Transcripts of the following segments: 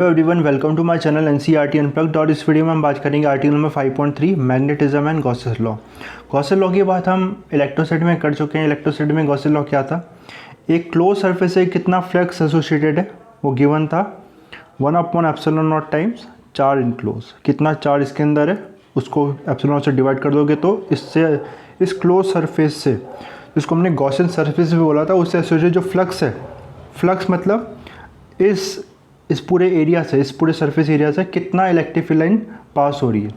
Hello everyone, welcome to my channel NCERT unplugged. और इस video में हम बात करेंगे article number 5.3 magnetism and Gauss's law. Gauss's law की बात हम इलेक्ट्रोस्टैटिक में कर चुके हैं। इलेक्ट्रोस्टैटिक में गॉसेस लॉ क्या था, एक क्लोज सरफेस से कितना फ्लक्स एसोसिएटेड है वो गिवन था 1/ε0 टाइम्स चार्ज इनक्लोज। कितना चार्ज इसके अंदर है उसको एप्सिलॉन से डिवाइड कर दोगे तो इससे इस क्लोज सरफेस से, जिसको हमने गॉसियन सरफेस भी बोला था, उससे एसोसिएटेड जो फ्लक्स है, फ्लक्स मतलब इस पूरे एरिया से, इस पूरे सरफेस एरिया से कितना इलेक्ट्रिक फील्ड लाइन पास हो रही है,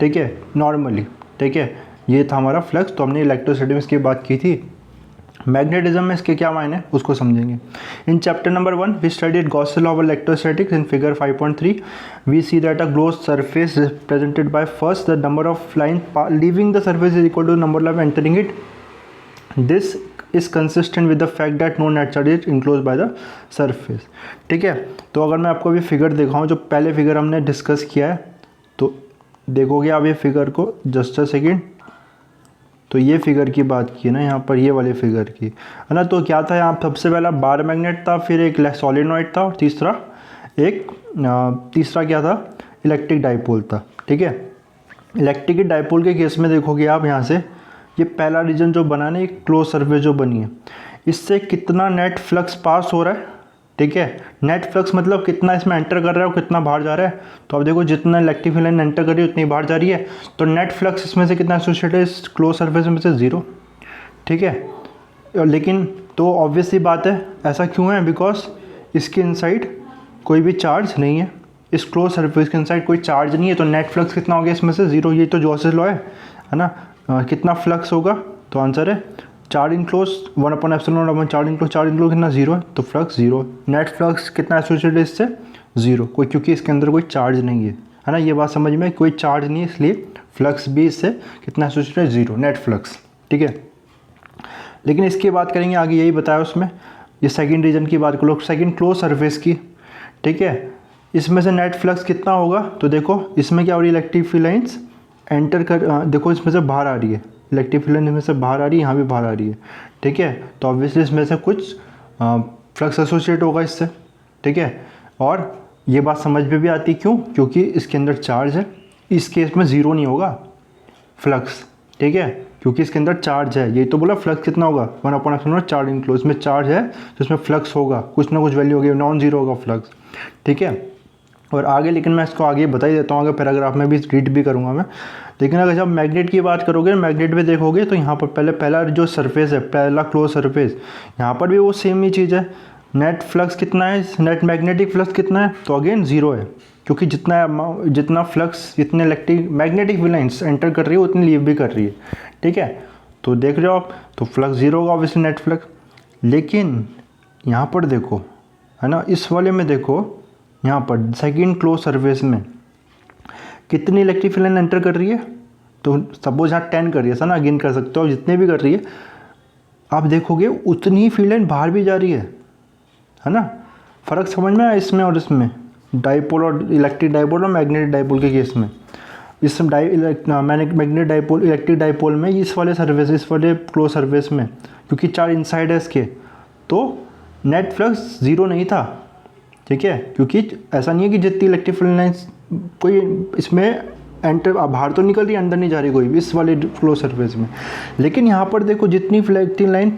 ठीक है, नॉर्मली, ठीक है। ये था हमारा फ्लक्स। तो हमने इलेक्ट्रोस्टैटिक्स की बात की थी। मैग्नेटिज्म में इसके क्या मायने उसको समझेंगे। In chapter number 1 we studied Gauss's law of electrostatics. In figure 5.3 we see that a close surface represented by first the number of line leaving the surface is equal to number of entering it. This is consistent with the fact that no net charge is enclose by the surface, ठीक है। तो अगर मैं आपको अभी figure दिखाऊं, जो पहले फिगर हमने डिस्कस किया है, तो देखोगे आप ये फिगर को, जस्ट अ सेकेंड। तो ये फिगर की बात की ना यहाँ पर, ये वाले फिगर की, है ना। तो क्या था यहाँ, सबसे पहला बार मैग्नेट था, फिर एक सॉलिनॉइड था, और तीसरा क्या था, इलेक्ट्रिक डाइपोल था, ठीक है। इलेक्ट्रिक डाइपोल के केस में देखोगे आप यहाँ से, ये पहला रीजन जो बना ना, एक क्लोज सरफेस जो बनी है, इससे कितना नेट फ्लक्स पास हो रहा है, ठीक है। नेट फ्लक्स मतलब कितना इसमें एंटर कर रहा है और कितना बाहर जा रहा है। तो अब देखो, जितना इलेक्ट्रिक फील्ड लाइन एंटर कर रही है उतनी बाहर जा रही है, तो नेट फ्लक्स इसमें से कितना एसोसिएटेड है इस क्लोज सरफेस में से, 0, ठीक है। लेकिन तो ऑब्वियसली बात है, ऐसा क्यों है, बिकॉज इसके इनसाइड कोई भी चार्ज नहीं है, इस क्लोज सरफेस के इनसाइड कोई चार्ज नहीं है, तो नेट फ्लक्स कितना हो गया इसमें से, 0। ये तो गॉसेस लॉ है ना। कितना फ्लक्स होगा, तो आंसर है चार्ज इनक्लोज 1/ε0 चार्ज इनक्लोज कितना, 0 है, तो फ्लक्स 0। नेट फ्लक्स कितना एसोसिएटेड है इससे, 0, कोई, क्योंकि इसके अंदर कोई चार्ज नहीं है ना। ये बात समझ में, कोई चार्ज नहीं है, इसलिए फ्लक्स भी इससे कितना एसोसिएटेड है, 0 नेट फ्लक्स, ठीक है। लेकिन इसकी बात करेंगे आगे, यही बताया उसमें, ये सेकेंड रीजन की बात करो, सेकेंड क्लोज सरफेस की, ठीक है। इसमें से नेट फ्लक्स कितना होगा, तो देखो इसमें क्या हो रही है, इलेक्ट्रिक फील्ड लाइन्स एंटर कर, देखो इसमें से बाहर आ रही है, इलेक्ट्रिक फील्ड लाइन में से बाहर आ रही है, यहाँ भी बाहर आ रही है, ठीक है। तो ऑब्वियसली इसमें से कुछ फ्लक्स एसोसिएट होगा इससे, ठीक है। और ये बात समझ में भी आती, क्यों, क्योंकि इसके अंदर चार्ज है। इस केस में 0 नहीं होगा फ्लक्स, ठीक है, क्योंकि इसके अंदर चार्ज है। यही तो बोला, फ्लक्स कितना होगा, 1/ε0 चार्ज इनक्लोज, में चार्ज है तो इसमें फ्लक्स होगा, कुछ ना कुछ वैल्यू होगी, नॉन जीरो होगा फ्लक्स, ठीक है। और आगे, लेकिन मैं इसको आगे बता ही देता हूँ, आगे पैराग्राफ में भी रीड भी करूँगा मैं। लेकिन अगर जब मैग्नेट की बात करोगे, मैग्नेट में देखोगे तो यहाँ पर पहला जो सरफेस है, पहला क्लोज सरफेस, यहाँ पर भी वो सेम ही चीज़ है। नेट फ्लक्स कितना है, नेट मैग्नेटिक फ्लक्स कितना है, तो अगेन 0 है, क्योंकि जितना फ्लक्स, जितने इलेक्ट्रिक मैग्नेटिक लाइन्स एंटर कर रही है उतनी लीव भी कर रही है, ठीक है। तो देख रहे हो आप, तो फ्लक्स 0 होगा ऑब्वियसली, नेट फ्लक्स। लेकिन यहाँ पर देखो, है ना, इस वाले में देखो, यहाँ पर सेकेंड क्लोज सरफेस में कितनी इलेक्ट्रिक फील्ड लाइन एंटर कर रही है, तो सपोज यहाँ 10 कर रही है, ना, अगेन कर सकते हो, जितने भी कर रही है, आप देखोगे उतनी ही फील्ड लाइन बाहर भी जा रही है ना। फ़र्क समझ में आया इसमें और इसमें, डाइपोल और इलेक्ट्रिक डाइपोल और मैग्नेटिक डाइपोल के केस में। इस मैग्नेटिक डाइपोल, इलेक्ट्रिक डाइपोल में, इस वाले सरफेस, इस वाले क्लोज सरफेस में, क्योंकि चार्ज इनसाइड है इसके, तो नेट फ्लक्स 0 नहीं था, ठीक है। क्योंकि ऐसा नहीं है कि जितनी इलेक्ट्रिक फील्ड लाइन्स कोई इसमें एंटर, बाहर तो निकल रही है, अंदर नहीं जा रही कोई भी इस वाले क्लोज सरफेस में। लेकिन यहाँ पर देखो, जितनी इलेक्ट्रिक लाइन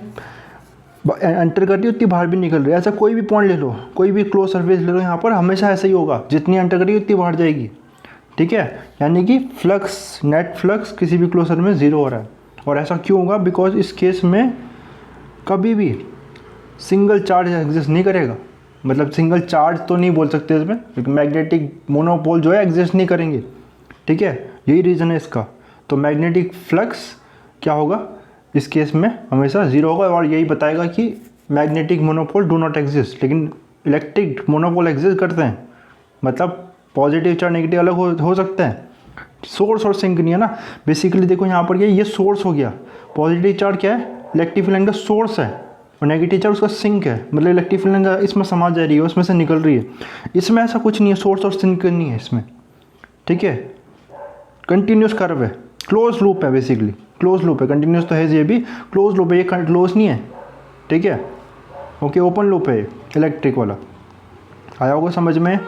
एंटर कर रही है उतनी बाहर भी निकल रही है। ऐसा कोई भी पॉइंट ले लो, कोई भी क्लोज सरफेस ले लो, यहाँ पर हमेशा ऐसा ही होगा, जितनी एंटर कर रही है उतनी बाहर जाएगी, ठीक है। यानी कि फ्लक्स, नेट फ्लक्स किसी भी क्लोज सरफेस में 0 हो रहा है। और ऐसा क्यों होगा, बिकॉज इस केस में कभी भी सिंगल चार्ज एग्जिस्ट नहीं करेगा। मतलब सिंगल चार्ज तो नहीं बोल सकते इसमें, लेकिन मैग्नेटिक मोनोपोल जो है एग्जिस्ट नहीं करेंगे, ठीक है। यही रीज़न है इसका। तो मैग्नेटिक फ्लक्स क्या होगा इस केस में, हमेशा 0 होगा। और यही बताएगा कि magnetic monopole do not exist, लेकिन इलेक्ट्रिक मोनोपोल एग्जिस्ट करते हैं। मतलब पॉजिटिव चार्ज नेगेटिव अलग हो सकते हैं, सोर्स और सिंक नहीं है ना। बेसिकली देखो यहाँ पर ये सोर्स हो गया, पॉजिटिव चार्ज क्या है, इलेक्ट्रिक फील्ड लाइन का सोर्स है, और नेगेटिव चार्ज उसका सिंक है, मतलब इलेक्ट्रिक फील्ड लाइन इसमें समा जा रही है, उसमें से निकल रही है। इसमें ऐसा कुछ नहीं है, सोर्स और सिंक नहीं है इसमें, ठीक है। कंटिन्यूस कर्व है, क्लोज लूप है, बेसिकली क्लोज लूप है, कंटिन्यूस तो है, ये भी क्लोज लूप है, ये क्लोज नहीं है, ठीक है। ओके, ओपन लूप है इलेक्ट्रिक वाला, आया होगा समझ में,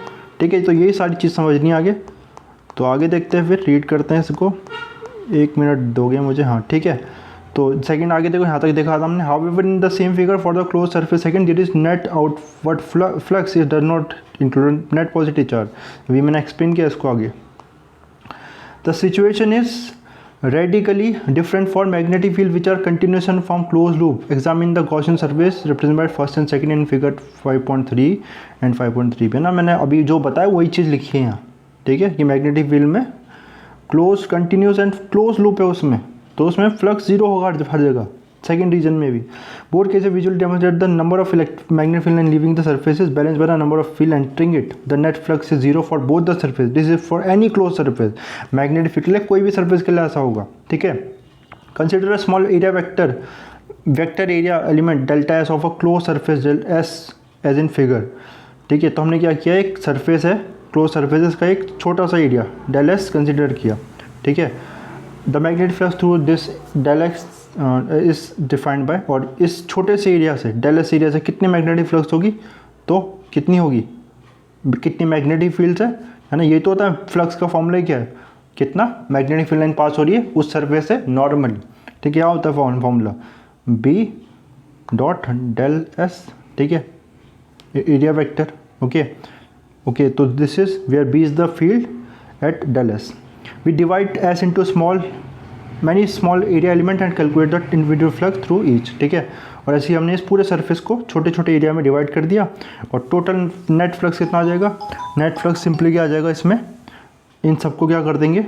ठीक है, तो यही सारी चीज़ समझनी है आगे। तो आगे देखते हैं, फिर रीड करते हैं इसको। 1 मिनट दोगे मुझे? हाँ ठीक है। तो सेकंड आगे देखो, यहाँ तक देखा था हमने। However in the same figure for the close surface second there is net outward flux is does not include net positive charge. अभी मैंने एक्सप्लेन किया इसको आगे। The situation is radically different for magnetic field which are continuation from closed loop. Examine the Gaussian surface represented by first and second in figure 5.3 and 5.3 पे ना मैंने अभी जो बताया वही चीज़ लिखी है यहाँ, ठीक है, कि मैग्नेटिक फील्ड में close continuous and close loop है उसमें, तो उसमें फ्लक्स जीरो होगा हर जगह, सेकंड रीजन में भी। Both cases visually demonstrate the number of magnetic field and leaving the surface is balanced by the number of field entering it. The net flux is zero for both the surface. This is for any close surface. Magnetic field के लिए कोई भी surface के लिए ऐसा होगा, ठीक है। Consider a small area vector area element delta S of a close surface S as in figure, ठीक है। तो हमने क्या किया, एक सरफेस है क्लोज सरफेस का एक छोटा सा एरिया डेल एस कंसिडर किया, ठीक है। The magnetic flux through this del X is defined by, और इस छोटे से एरिया से डेल एस एरिया से कितनी मैग्नेटिक फ्लक्स होगी, तो कितनी होगी, कितनी मैग्नेटिक फील्ड है ना। ये तो होता है फ्लक्स का फॉर्मूला क्या है, कितना मैग्नेटिक फील्ड लाइन पास हो रही है उस सरफेस से नॉर्मली, ठीक है। क्या होता है formula, B dot del S, ठीक है, एरिया वेक्टर, ओके। तो this is where B is the field at del S. We divide S into many small area element and calculate the individual flux through each, ठीक है। और ऐसे ही हमने इस पूरे सरफेस को छोटे छोटे एरिया में डिवाइड कर दिया, और टोटल नेट फ्लक्स कितना आ जाएगा, नेट फ्लक्स सिंपली क्या आ जाएगा, इसमें इन सबको क्या कर देंगे,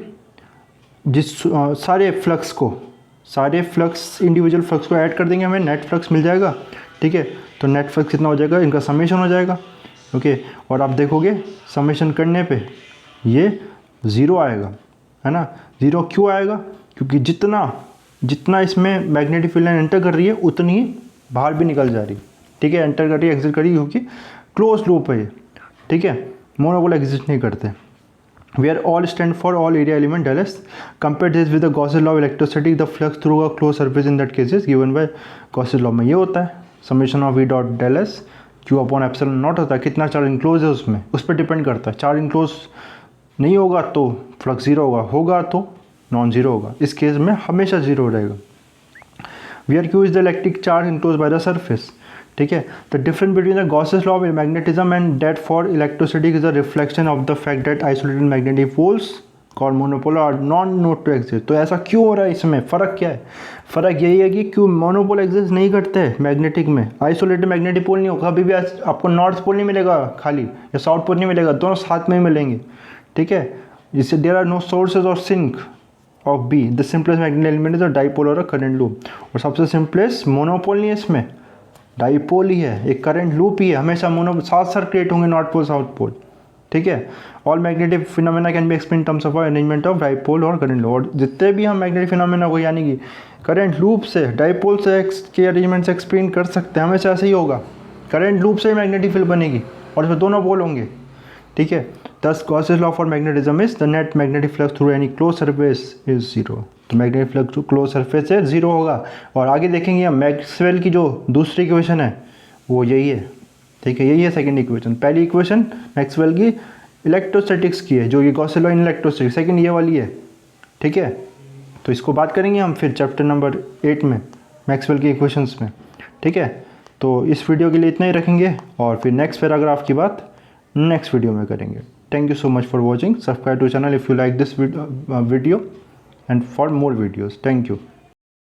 सारे फ्लक्स इंडिविजुअल फ्लक्स को ऐड कर देंगे, हमें नेट फ्लक्स मिल जाएगा, ठीक है। तो नेट फ्लक्स कितना हो जाएगा, इनका समेशन हो जाएगा, ओके। और आप देखोगे समेशन करने पे ये ज़ीरो आएगा, है ना। ज़ीरो क्यों आएगा, क्योंकि जितना इसमें मैग्नेटिक फील्ड लाइन एंटर कर रही है उतनी ही बाहर भी निकल जा रही, ठीक है, एंटर कर रही है एग्जिट कर रही है, क्योंकि क्लोज लूप है ये, ठीक है। मोनोपोल एग्जिस्ट नहीं करते। Where all stand for all area element del S. Compare this with the Gaussian law of electricity. The flux through a closed surface in that case is given by Gaussian law में ये होता है summation of V dot del S Q upon epsilon naught होता है, कितना charge enclose है उसमें, उस पर डिपेंड करता है। चार्ज इनक्लोज नहीं होगा तो फ्लक्स जीरो होगा तो नॉन जीरो होगा, इस केस में हमेशा जीरो रहेगा। Where Q is the electric charge enclosed by the surface, ठीक है। The difference between the Gauss's law of magnetism and that for electricity is a reflection of the fact that isolated magnetic poles called monopole are non note to exist. तो ऐसा क्यों हो रहा है, इसमें फ़र्क क्या है, फ़र्क यही है कि क्यों मोनोपोल एग्जिस्ट नहीं करते हैं मैग्नेटिक में, आइसोलेटेड मैग्नेटिक पोल नहीं होगा कभी भी। आपको नॉर्थ पोल नहीं मिलेगा खाली, या साउथ पोल नहीं मिलेगा, दोनों साथ में ही मिलेंगे, ठीक है। जिससे देयर आर नो सोर्सेज और sink of B. The simplest magnetic element is a dipole और अ करंट लूप। और सबसे सिंपलेस्ट मोनोपोल नहीं है इसमें, डाइपोल ही है, एक करंट लूप ही है, हमेशा साथ क्रिएट होंगे नॉर्थ पोल साउथ पोल, ठीक है। All magnetic phenomena can be explain terms of arrangement of dipole और करंट लूप। और जितने भी हम मैग्नेटिक फिनोमेना को यानी कि करंट लूप से डाइपोल से के अरेंजमेंट से एक्सप्लेन कर सकते हैं, हमेशा ऐसे ही होगा, करंट लूप से ही मैग्नेटिक फील्ड बनेगी और इसमें दोनों पोल होंगे, ठीक है। Thus Gauss's law for magnetism is the net magnetic flux through any closed surface is zero. तो magnetic flux through close surface से जीरो होगा। और आगे देखेंगे हम मैक्सवेल की जो दूसरी इक्वेशन है वो यही है, ठीक है, यही है सेकंड इक्वेशन। पहली इक्वेशन मैक्सवेल की इलेक्ट्रोस्टैटिक्स की है, जो ये Gauss law in electrostatics, second ये वाली है, ठीक है। तो इसको बात करेंगे हम फिर चैप्टर नंबर 8 में मैक्सवेल की इक्वेशंस में, ठीक है। तो इस वीडियो के लिए इतना ही रखेंगे, और फिर नेक्स्ट पैराग्राफ की बात नेक्स्ट वीडियो में करेंगे। Thank you so much for watching. Subscribe to channel if you like this video and for more videos. Thank you.